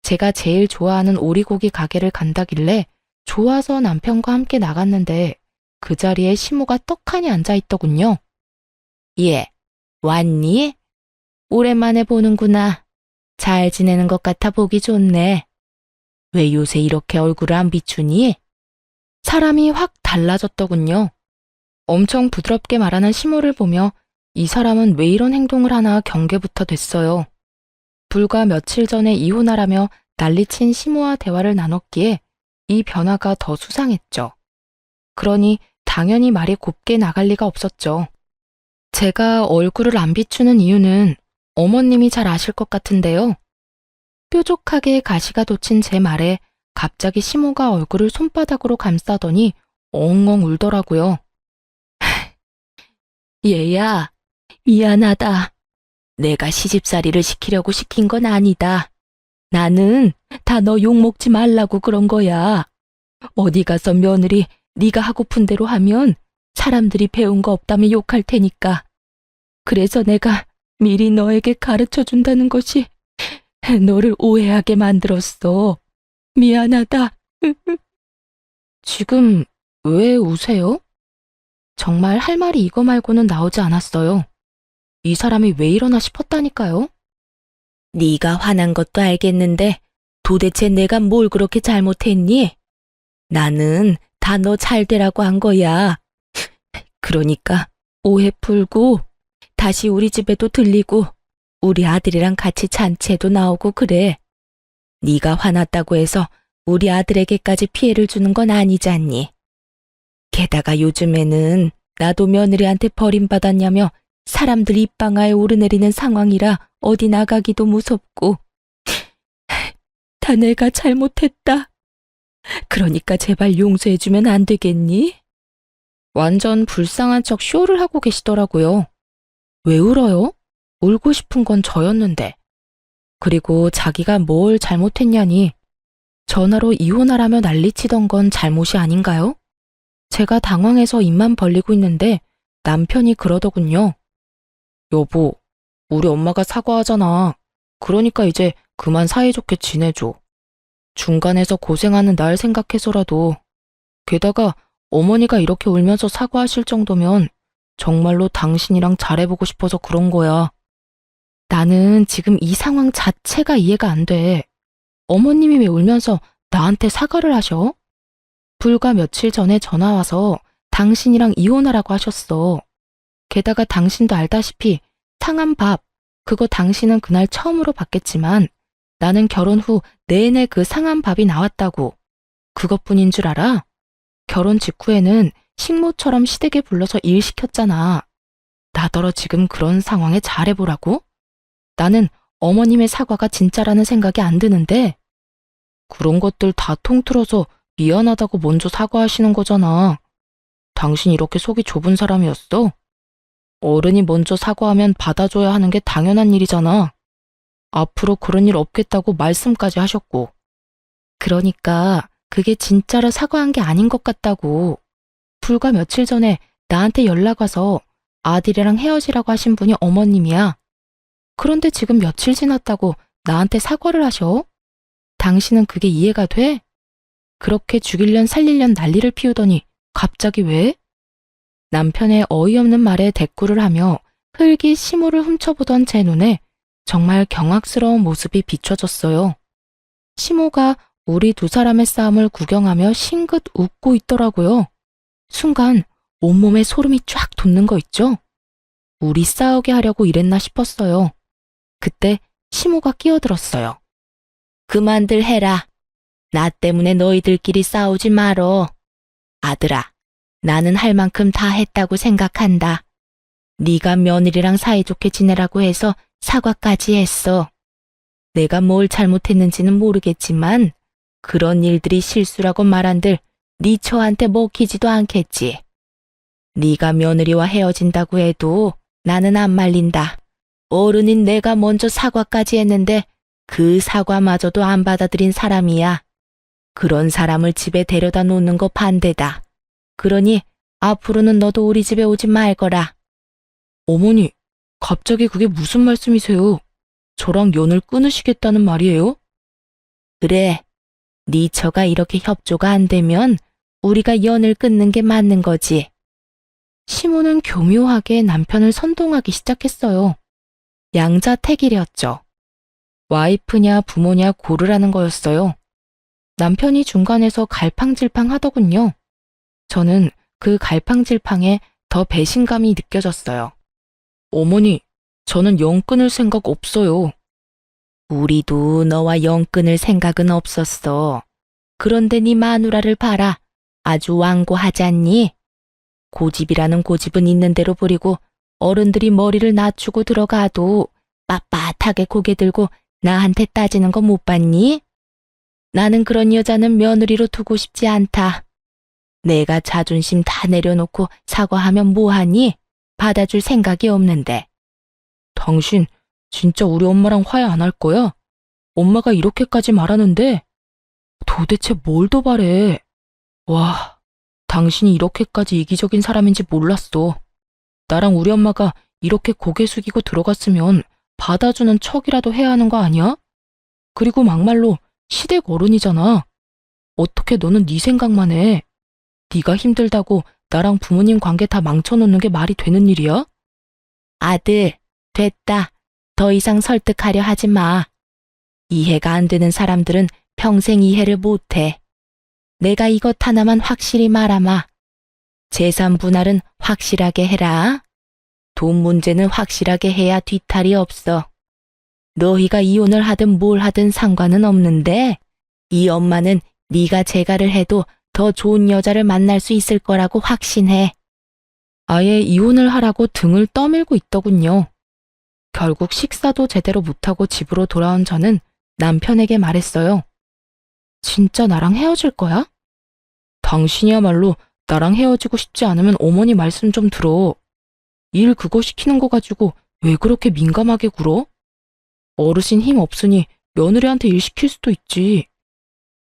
제가 제일 좋아하는 오리고기 가게를 간다길래 좋아서 남편과 함께 나갔는데 그 자리에 시모가 떡하니 앉아있더군요. 예, 왔니? 오랜만에 보는구나. 잘 지내는 것 같아 보기 좋네. 왜 요새 이렇게 얼굴을 안 비추니? 사람이 확 달라졌더군요. 엄청 부드럽게 말하는 시모를 보며 이 사람은 왜 이런 행동을 하나 경계부터 됐어요. 불과 며칠 전에 이혼하라며 난리친 시모와 대화를 나눴기에 이 변화가 더 수상했죠. 그러니 당연히 말이 곱게 나갈 리가 없었죠. 제가 얼굴을 안 비추는 이유는 어머님이 잘 아실 것 같은데요. 뾰족하게 가시가 돋친 제 말에 갑자기 시모가 얼굴을 손바닥으로 감싸더니 엉엉 울더라고요. 얘야, 미안하다. 내가 시집살이를 시키려고 시킨 건 아니다. 나는 다 너 욕먹지 말라고 그런 거야. 어디 가서 며느리 네가 하고픈 대로 하면 사람들이 배운 거 없다며 욕할 테니까. 그래서 내가 미리 너에게 가르쳐 준다는 것이 너를 오해하게 만들었어. 미안하다. 지금 왜 우세요? 정말 할 말이 이거 말고는 나오지 않았어요. 이 사람이 왜 이러나 싶었다니까요. 네가 화난 것도 알겠는데 도대체 내가 뭘 그렇게 잘못했니? 나는 다 너 잘되라고 한 거야. 그러니까 오해 풀고 다시 우리 집에도 들리고 우리 아들이랑 같이 잔치에도 나오고 그래. 네가 화났다고 해서 우리 아들에게까지 피해를 주는 건 아니잖니. 게다가 요즘에는 나도 며느리한테 버림받았냐며 사람들 입방아에 오르내리는 상황이라 어디 나가기도 무섭고. 다 내가 잘못했다. 그러니까 제발 용서해주면 안 되겠니? 완전 불쌍한 척 쇼를 하고 계시더라고요. 왜 울어요? 울고 싶은 건 저였는데. 그리고 자기가 뭘 잘못했냐니 전화로 이혼하라며 난리치던 건 잘못이 아닌가요? 제가 당황해서 입만 벌리고 있는데 남편이 그러더군요. 여보, 우리 엄마가 사과하잖아. 그러니까 이제 그만 사이좋게 지내줘. 중간에서 고생하는 날 생각해서라도. 게다가 어머니가 이렇게 울면서 사과하실 정도면 정말로 당신이랑 잘해보고 싶어서 그런 거야. 나는 지금 이 상황 자체가 이해가 안 돼. 어머님이 왜 울면서 나한테 사과를 하셔? 불과 며칠 전에 전화 와서 당신이랑 이혼하라고 하셨어. 게다가 당신도 알다시피 상한 밥, 그거 당신은 그날 처음으로 받겠지만 나는 결혼 후 내내 그 상한 밥이 나왔다고. 그것뿐인 줄 알아? 결혼 직후에는 식모처럼 시댁에 불러서 일 시켰잖아. 나더러 지금 그런 상황에 잘해보라고? 나는 어머님의 사과가 진짜라는 생각이 안 드는데. 그런 것들 다 통틀어서 미안하다고 먼저 사과하시는 거잖아. 당신 이렇게 속이 좁은 사람이었어? 어른이 먼저 사과하면 받아줘야 하는 게 당연한 일이잖아. 앞으로 그런 일 없겠다고 말씀까지 하셨고. 그러니까 그게 진짜로 사과한 게 아닌 것 같다고. 불과 며칠 전에 나한테 연락 와서 아들이랑 헤어지라고 하신 분이 어머님이야. 그런데 지금 며칠 지났다고 나한테 사과를 하셔? 당신은 그게 이해가 돼? 그렇게 죽일련 살릴련 난리를 피우더니 갑자기 왜? 남편의 어이없는 말에 대꾸를 하며 흙이 시모를 훔쳐보던 제 눈에 정말 경악스러운 모습이 비춰졌어요. 시모가 우리 두 사람의 싸움을 구경하며 싱긋 웃고 있더라고요. 순간 온몸에 소름이 쫙 돋는 거 있죠? 우리 싸우게 하려고 이랬나 싶었어요. 그때 시모가 끼어들었어요. 그만들 해라. 나 때문에 너희들끼리 싸우지 말어. 아들아, 나는 할 만큼 다 했다고 생각한다. 네가 며느리랑 사이좋게 지내라고 해서 사과까지 했어. 내가 뭘 잘못했는지는 모르겠지만 그런 일들이 실수라고 말한들 네 처한테 먹히지도 않겠지. 네가 며느리와 헤어진다고 해도 나는 안 말린다. 어른인 내가 먼저 사과까지 했는데 그 사과마저도 안 받아들인 사람이야. 그런 사람을 집에 데려다 놓는 거 반대다. 그러니 앞으로는 너도 우리 집에 오지 말거라. 어머니, 갑자기 그게 무슨 말씀이세요? 저랑 연을 끊으시겠다는 말이에요? 그래, 네 처가 이렇게 협조가 안 되면 우리가 연을 끊는 게 맞는 거지. 시모는 교묘하게 남편을 선동하기 시작했어요. 양자택일이었죠. 와이프냐 부모냐 고르라는 거였어요. 남편이 중간에서 갈팡질팡 하더군요. 저는 그 갈팡질팡에 더 배신감이 느껴졌어요. 어머니, 저는 영 끊을 생각 없어요. 우리도 너와 영 끊을 생각은 없었어. 그런데 네 마누라를 봐라. 아주 완고하잖니? 고집이라는 고집은 있는 대로 부리고 어른들이 머리를 낮추고 들어가도 빳빳하게 고개 들고 나한테 따지는 거 못 봤니? 나는 그런 여자는 며느리로 두고 싶지 않다. 내가 자존심 다 내려놓고 사과하면 뭐하니? 받아줄 생각이 없는데. 당신 진짜 우리 엄마랑 화해 안 할 거야? 엄마가 이렇게까지 말하는데 도대체 뭘 더 바래? 와, 당신이 이렇게까지 이기적인 사람인지 몰랐어. 나랑 우리 엄마가 이렇게 고개 숙이고 들어갔으면 받아주는 척이라도 해야 하는 거 아니야? 그리고 막말로 시댁 어른이잖아. 어떻게 너는 네 생각만 해? 네가 힘들다고 나랑 부모님 관계 다 망쳐놓는 게 말이 되는 일이야? 아들, 됐다. 더 이상 설득하려 하지 마. 이해가 안 되는 사람들은 평생 이해를 못해. 내가 이것 하나만 확실히 말하마. 재산 분할은 확실하게 해라. 돈 문제는 확실하게 해야 뒤탈이 없어. 너희가 이혼을 하든 뭘 하든 상관은 없는데 이 엄마는 네가 재가를 해도 더 좋은 여자를 만날 수 있을 거라고 확신해. 아예 이혼을 하라고 등을 떠밀고 있더군요. 결국 식사도 제대로 못하고 집으로 돌아온 저는 남편에게 말했어요. 진짜 나랑 헤어질 거야? 당신이야말로 나랑 헤어지고 싶지 않으면 어머니 말씀 좀 들어. 일 그거 시키는 거 가지고 왜 그렇게 민감하게 굴어? 어르신 힘 없으니 며느리한테 일 시킬 수도 있지.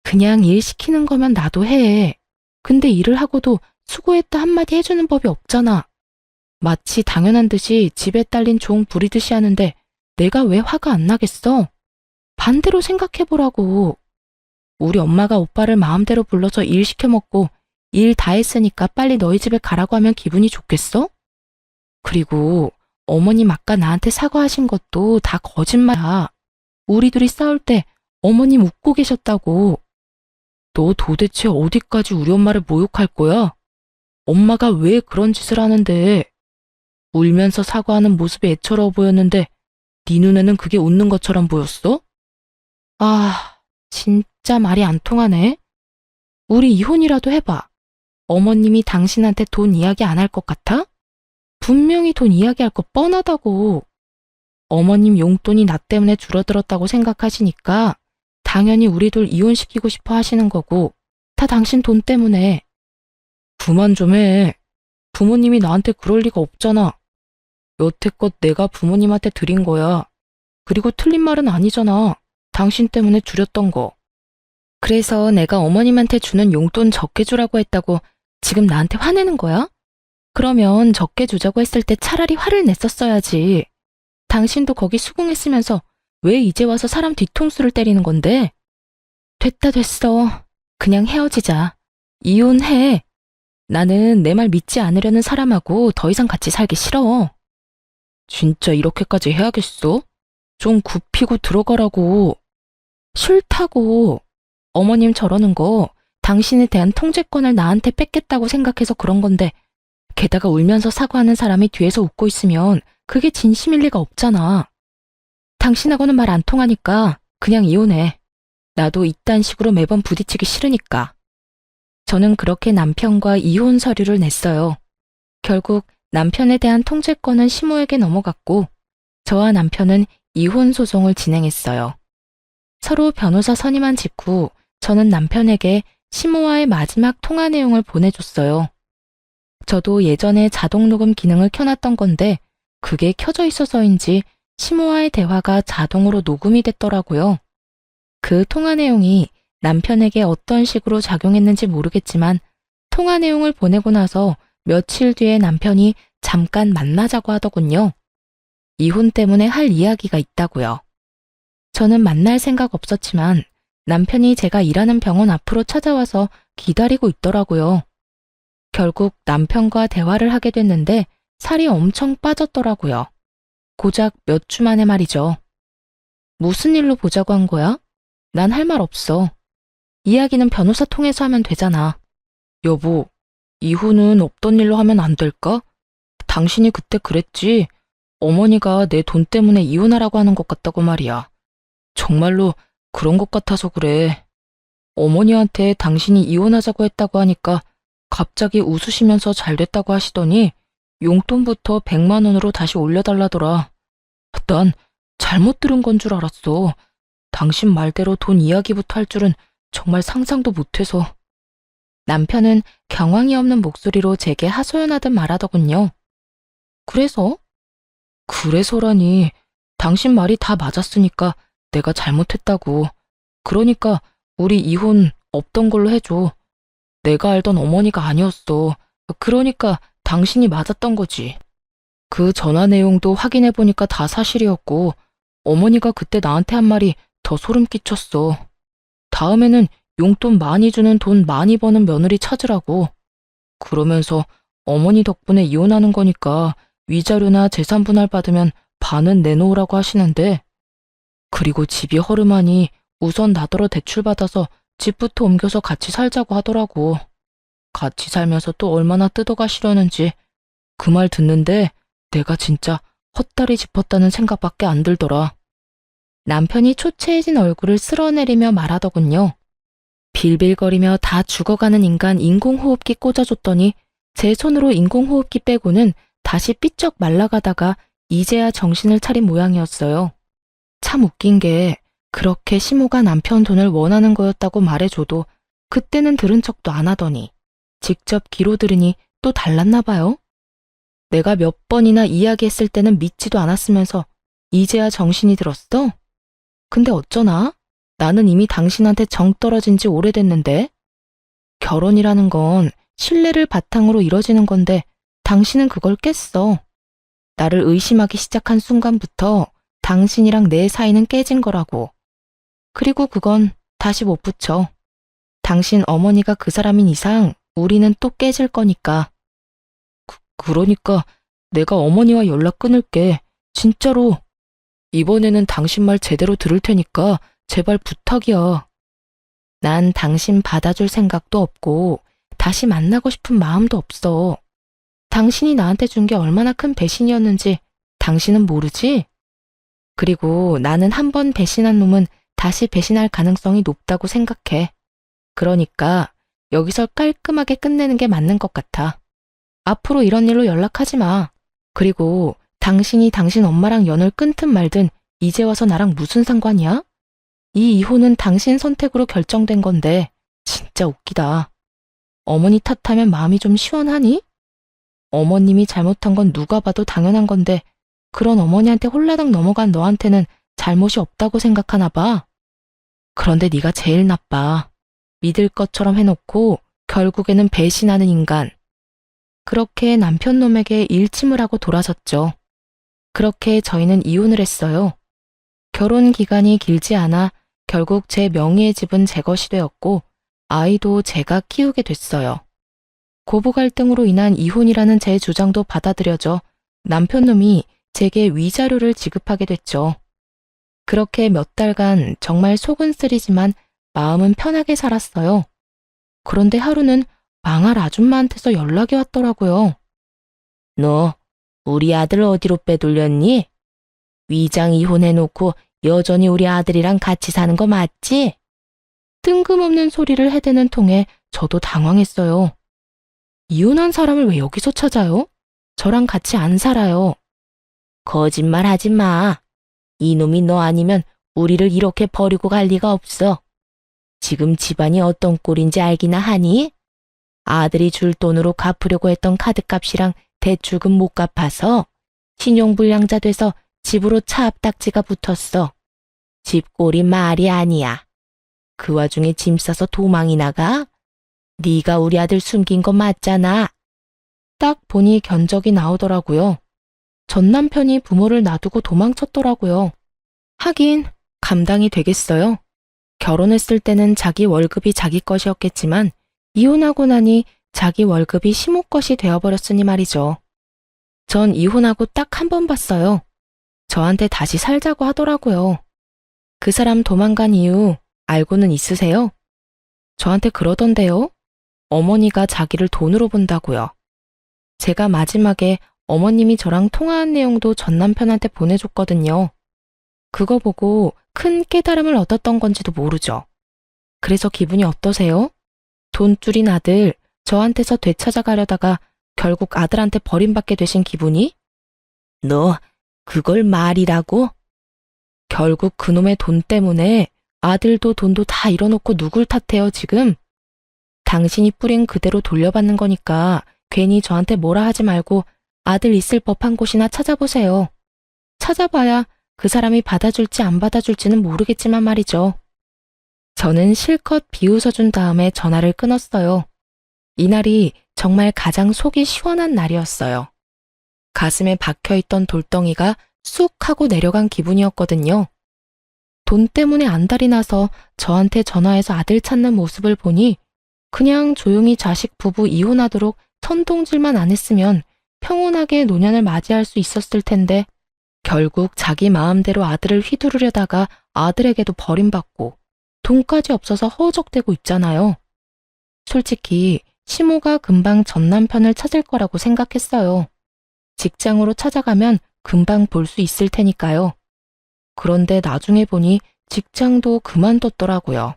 그냥 일 시키는 거면 나도 해. 근데 일을 하고도 수고했다 한마디 해주는 법이 없잖아. 마치 당연한 듯이 집에 딸린 종 부리듯이 하는데 내가 왜 화가 안 나겠어? 반대로 생각해보라고. 우리 엄마가 오빠를 마음대로 불러서 일 시켜 먹고 일 다 했으니까 빨리 너희 집에 가라고 하면 기분이 좋겠어? 그리고 어머님 아까 나한테 사과하신 것도 다 거짓말이야. 우리 둘이 싸울 때 어머님 웃고 계셨다고. 너 도대체 어디까지 우리 엄마를 모욕할 거야? 엄마가 왜 그런 짓을 하는데? 울면서 사과하는 모습이 애처로워 보였는데 네 눈에는 그게 웃는 것처럼 보였어? 아, 진짜 말이 안 통하네. 우리 이혼이라도 해봐. 어머님이 당신한테 돈 이야기 안 할 것 같아? 분명히 돈 이야기할 거 뻔하다고. 어머님 용돈이 나 때문에 줄어들었다고 생각하시니까 당연히 우리 둘 이혼시키고 싶어 하시는 거고 다 당신 돈 때문에. 그만 좀 해. 부모님이 나한테 그럴 리가 없잖아. 여태껏 내가 부모님한테 드린 거야. 그리고 틀린 말은 아니잖아. 당신 때문에 줄였던 거. 그래서 내가 어머님한테 주는 용돈 적게 주라고 했다고 지금 나한테 화내는 거야? 그러면 적게 주자고 했을 때 차라리 화를 냈었어야지. 당신도 거기 수긍했으면서 왜 이제 와서 사람 뒤통수를 때리는 건데? 됐다 됐어. 그냥 헤어지자. 이혼해. 나는 내 말 믿지 않으려는 사람하고 더 이상 같이 살기 싫어. 진짜 이렇게까지 해야겠어? 좀 굽히고 들어가라고. 싫다고. 어머님 저러는 거 당신에 대한 통제권을 나한테 뺏겠다고 생각해서 그런 건데 게다가 울면서 사과하는 사람이 뒤에서 웃고 있으면 그게 진심일 리가 없잖아. 당신하고는 말 안 통하니까 그냥 이혼해. 나도 이딴 식으로 매번 부딪히기 싫으니까. 저는 그렇게 남편과 이혼 서류를 냈어요. 결국 남편에 대한 통제권은 시모에게 넘어갔고 저와 남편은 이혼 소송을 진행했어요. 서로 변호사 선임한 직후 저는 남편에게 시모와의 마지막 통화 내용을 보내줬어요. 저도 예전에 자동 녹음 기능을 켜놨던 건데 그게 켜져 있어서인지 시모와의 대화가 자동으로 녹음이 됐더라고요. 그 통화 내용이 남편에게 어떤 식으로 작용했는지 모르겠지만 통화 내용을 보내고 나서 며칠 뒤에 남편이 잠깐 만나자고 하더군요. 이혼 때문에 할 이야기가 있다고요. 저는 만날 생각 없었지만 남편이 제가 일하는 병원 앞으로 찾아와서 기다리고 있더라고요. 결국 남편과 대화를 하게 됐는데 살이 엄청 빠졌더라고요. 고작 몇 주 만에 말이죠. 무슨 일로 보자고 한 거야? 난 할 말 없어. 이야기는 변호사 통해서 하면 되잖아. 여보, 이혼은 없던 일로 하면 안 될까? 당신이 그때 그랬지. 어머니가 내 돈 때문에 이혼하라고 하는 것 같다고 말이야. 정말로 그런 것 같아서 그래. 어머니한테 당신이 이혼하자고 했다고 하니까 갑자기 웃으시면서 잘 됐다고 하시더니 용돈부터 100만 원으로 다시 올려달라더라. 난 잘못 들은 건 줄 알았어. 당신 말대로 돈 이야기부터 할 줄은 정말 상상도 못해서. 남편은 경황이 없는 목소리로 제게 하소연하듯 말하더군요. 그래서? 그래서라니, 당신 말이 다 맞았으니까 내가 잘못했다고. 그러니까 우리 이혼 없던 걸로 해줘. 내가 알던 어머니가 아니었어. 그러니까 당신이 맞았던 거지. 그 전화 내용도 확인해보니까 다 사실이었고 어머니가 그때 나한테 한 말이 더 소름 끼쳤어. 다음에는 용돈 많이 주는 돈 많이 버는 며느리 찾으라고. 그러면서 어머니 덕분에 이혼하는 거니까 위자료나 재산 분할 받으면 반은 내놓으라고 하시는데 그리고 집이 허름하니 우선 나더러 대출받아서 집부터 옮겨서 같이 살자고 하더라고. 같이 살면서 또 얼마나 뜯어가시려는지 그 말 듣는데 내가 진짜 헛다리 짚었다는 생각밖에 안 들더라. 남편이 초췌해진 얼굴을 쓸어내리며 말하더군요. 빌빌거리며 다 죽어가는 인간 인공호흡기 꽂아줬더니 제 손으로 인공호흡기 빼고는 다시 삐쩍 말라가다가 이제야 정신을 차린 모양이었어요. 참 웃긴 게 그렇게 시모가 남편 돈을 원하는 거였다고 말해줘도 그때는 들은 척도 안 하더니 직접 귀로 들으니 또 달랐나 봐요. 내가 몇 번이나 이야기했을 때는 믿지도 않았으면서 이제야 정신이 들었어? 근데 어쩌나? 나는 이미 당신한테 정 떨어진 지 오래됐는데? 결혼이라는 건 신뢰를 바탕으로 이뤄지는 건데 당신은 그걸 깼어. 나를 의심하기 시작한 순간부터 당신이랑 내 사이는 깨진 거라고. 그리고 그건 다시 못 붙여. 당신 어머니가 그 사람인 이상 우리는 또 깨질 거니까. 그러니까 내가 어머니와 연락 끊을게. 진짜로. 이번에는 당신 말 제대로 들을 테니까 제발 부탁이야. 난 당신 받아줄 생각도 없고 다시 만나고 싶은 마음도 없어. 당신이 나한테 준 게 얼마나 큰 배신이었는지 당신은 모르지? 그리고 나는 한 번 배신한 놈은 다시 배신할 가능성이 높다고 생각해. 그러니까 여기서 깔끔하게 끝내는 게 맞는 것 같아. 앞으로 이런 일로 연락하지 마. 그리고 당신이 당신 엄마랑 연을 끊든 말든 이제 와서 나랑 무슨 상관이야? 이 이혼은 당신 선택으로 결정된 건데 진짜 진짜 웃기다. 어머니 탓하면 마음이 좀 시원하니? 어머님이 잘못한 건 누가 봐도 당연한 건데 그런 어머니한테 홀라당 넘어간 너한테는 잘못이 없다고 생각하나 봐. 그런데 네가 제일 나빠. 믿을 것처럼 해놓고 결국에는 배신하는 인간. 그렇게 남편 놈에게 일침을 하고 돌아섰죠. 그렇게 저희는 이혼을 했어요. 결혼 기간이 길지 않아 결국 제 명의의 집은 제 것이 되었고 아이도 제가 키우게 됐어요. 고부 갈등으로 인한 이혼이라는 제 주장도 받아들여져 남편 놈이 제게 위자료를 지급하게 됐죠. 그렇게 몇 달간 정말 속은 쓰리지만 마음은 편하게 살았어요. 그런데 하루는 망할 아줌마한테서 연락이 왔더라고요. 너 우리 아들 어디로 빼돌렸니? 위장 이혼해놓고 여전히 우리 아들이랑 같이 사는 거 맞지? 뜬금없는 소리를 해대는 통에 저도 당황했어요. 이혼한 사람을 왜 여기서 찾아요? 저랑 같이 안 살아요. 거짓말 하지 마. 이놈이 너 아니면 우리를 이렇게 버리고 갈 리가 없어. 지금 집안이 어떤 꼴인지 알기나 하니? 아들이 줄 돈으로 갚으려고 했던 카드값이랑 대출금 못 갚아서 신용불량자 돼서 집으로 차 앞딱지가 붙었어. 집꼴이 말이 아니야. 그 와중에 짐 싸서 도망이 나가? 네가 우리 아들 숨긴 거 맞잖아. 딱 보니 견적이 나오더라고요. 전 남편이 부모를 놔두고 도망쳤더라고요. 하긴 감당이 되겠어요. 결혼했을 때는 자기 월급이 자기 것이었겠지만 이혼하고 나니 자기 월급이 시모 것이 되어버렸으니 말이죠. 전 이혼하고 딱 한 번 봤어요. 저한테 다시 살자고 하더라고요. 그 사람 도망간 이유 알고는 있으세요? 저한테 그러던데요. 어머니가 자기를 돈으로 본다고요. 제가 마지막에 어머님이 저랑 통화한 내용도 전 남편한테 보내줬거든요. 그거 보고 큰 깨달음을 얻었던 건지도 모르죠. 그래서 기분이 어떠세요? 돈줄인 아들 저한테서 되찾아가려다가 결국 아들한테 버림받게 되신 기분이? 너 그걸 말이라고? 결국 그놈의 돈 때문에 아들도 돈도 다 잃어놓고 누굴 탓해요 지금? 당신이 뿌린 그대로 돌려받는 거니까 괜히 저한테 뭐라 하지 말고 아들 있을 법한 곳이나 찾아보세요. 찾아봐야 그 사람이 받아줄지 안 받아줄지는 모르겠지만 말이죠. 저는 실컷 비웃어준 다음에 전화를 끊었어요. 이날이 정말 가장 속이 시원한 날이었어요. 가슴에 박혀있던 돌덩이가 쑥 하고 내려간 기분이었거든요. 돈 때문에 안달이 나서 저한테 전화해서 아들 찾는 모습을 보니 그냥 조용히 자식 부부 이혼하도록 천동질만 안 했으면 평온하게 노년을 맞이할 수 있었을 텐데 결국 자기 마음대로 아들을 휘두르려다가 아들에게도 버림받고 돈까지 없어서 허우적대고 있잖아요. 솔직히 시모가 금방 전 남편을 찾을 거라고 생각했어요. 직장으로 찾아가면 금방 볼 수 있을 테니까요. 그런데 나중에 보니 직장도 그만뒀더라고요.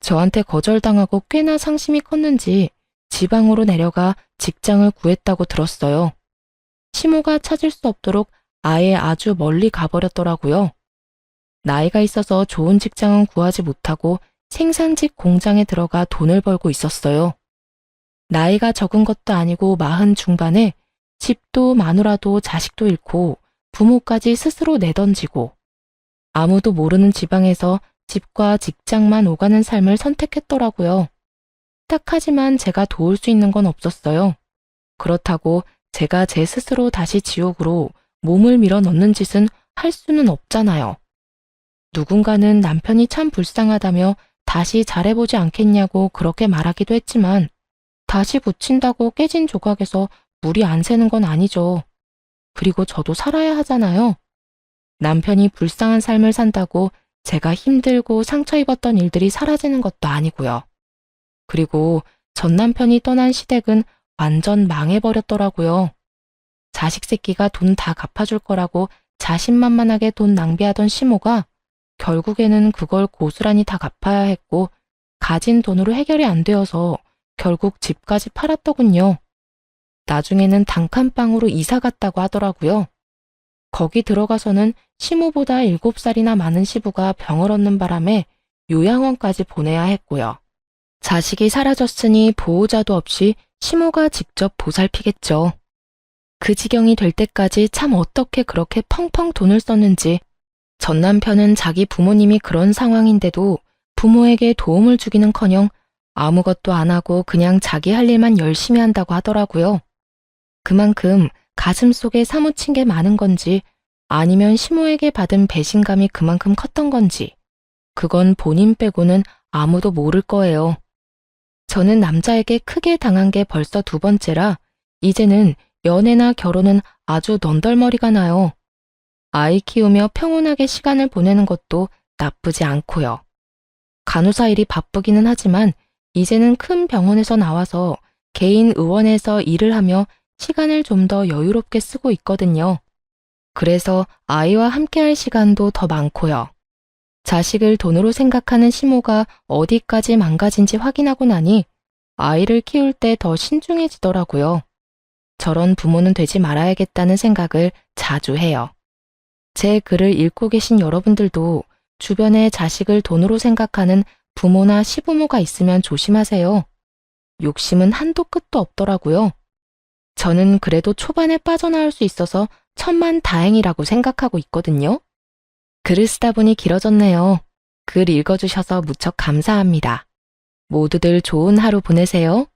저한테 거절당하고 꽤나 상심이 컸는지 지방으로 내려가 직장을 구했다고 들었어요. 시모가 찾을 수 없도록 아예 아주 멀리 가버렸더라고요. 나이가 있어서 좋은 직장은 구하지 못하고 생산직 공장에 들어가 돈을 벌고 있었어요. 나이가 적은 것도 아니고 40 중반에 집도 마누라도 자식도 잃고 부모까지 스스로 내던지고 아무도 모르는 지방에서 집과 직장만 오가는 삶을 선택했더라고요. 딱하지만 제가 도울 수 있는 건 없었어요. 그렇다고 제가 제 스스로 다시 지옥으로 몸을 밀어 넣는 짓은 할 수는 없잖아요. 누군가는 남편이 참 불쌍하다며 다시 잘해보지 않겠냐고 그렇게 말하기도 했지만 다시 붙인다고 깨진 조각에서 물이 안 새는 건 아니죠. 그리고 저도 살아야 하잖아요. 남편이 불쌍한 삶을 산다고 제가 힘들고 상처 입었던 일들이 사라지는 것도 아니고요. 그리고 전 남편이 떠난 시댁은 완전 망해버렸더라고요. 자식 새끼가 돈 다 갚아줄 거라고 자신만만하게 돈 낭비하던 시모가 결국에는 그걸 고스란히 다 갚아야 했고 가진 돈으로 해결이 안 되어서 결국 집까지 팔았더군요. 나중에는 단칸방으로 이사 갔다고 하더라고요. 거기 들어가서는 시모보다 7살이나 많은 시부가 병을 얻는 바람에 요양원까지 보내야 했고요. 자식이 사라졌으니 보호자도 없이 시모가 직접 보살피겠죠. 그 지경이 될 때까지 참 어떻게 그렇게 펑펑 돈을 썼는지. 전 남편은 자기 부모님이 그런 상황인데도 부모에게 도움을 주기는커녕 아무것도 안 하고 그냥 자기 할 일만 열심히 한다고 하더라고요. 그만큼 가슴속에 사무친 게 많은 건지 아니면 시모에게 받은 배신감이 그만큼 컸던 건지 그건 본인 빼고는 아무도 모를 거예요. 저는 남자에게 크게 당한 게 벌써 2번째라 이제는 연애나 결혼은 아주 넌덜머리가 나요. 아이 키우며 평온하게 시간을 보내는 것도 나쁘지 않고요. 간호사 일이 바쁘기는 하지만 이제는 큰 병원에서 나와서 개인 의원에서 일을 하며 시간을 좀 더 여유롭게 쓰고 있거든요. 그래서 아이와 함께할 시간도 더 많고요. 자식을 돈으로 생각하는 시모가 어디까지 망가진지 확인하고 나니 아이를 키울 때 더 신중해지더라고요. 저런 부모는 되지 말아야겠다는 생각을 자주 해요. 제 글을 읽고 계신 여러분들도 주변에 자식을 돈으로 생각하는 부모나 시부모가 있으면 조심하세요. 욕심은 한도 끝도 없더라고요. 저는 그래도 초반에 빠져나올 수 있어서 천만다행이라고 생각하고 있거든요. 글을 쓰다 보니 길어졌네요. 글 읽어주셔서 무척 감사합니다. 모두들 좋은 하루 보내세요.